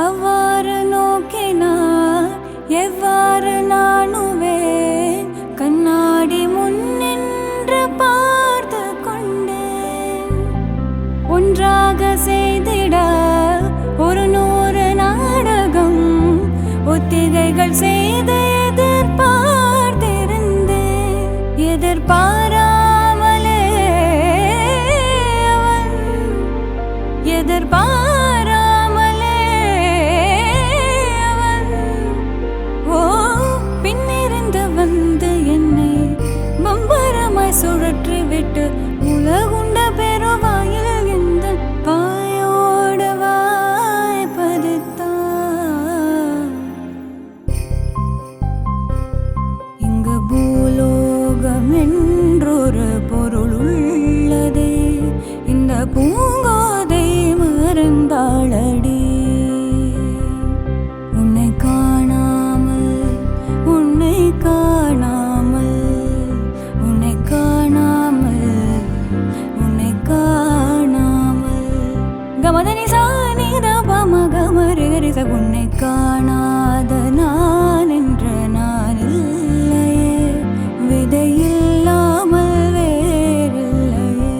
அவ்வாறு நோக்கினார் எவ்வாறு நானுவேன் கண்ணாடி முன்னின்று பார்த்து கொண்டேன். ஒன்றாக செய்திட ஒரு 100 நாடகம் ஒத்திகைகள் செய்து எதிர்பார்த்திருந்தேன். எதிர்பாராமலே அவன் எதிர்பாராமலே அவன் பின்னிருந்து வந்து என்னை பம்பரமாய் சுழற்றி விட்டு உலகுண்ட பெருவாயில் எந்த பாயோடு வாய் பதித்தான். இங்கு பூலோகம் என்றொரு பொருள் உள்ளதே, இந்த பூங்கோதை மறந்தாளடி. உன்னை காணாமல் உன்னை காணாமல் உன்னை காணாமல் உன்னை காணாமல் கமதனி சானித பமகமரிச உன்னை காணாத நான் என்ற நான் இல்லையே, விதையில்லாமல் வேறில்லையே.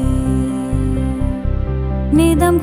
நிதம்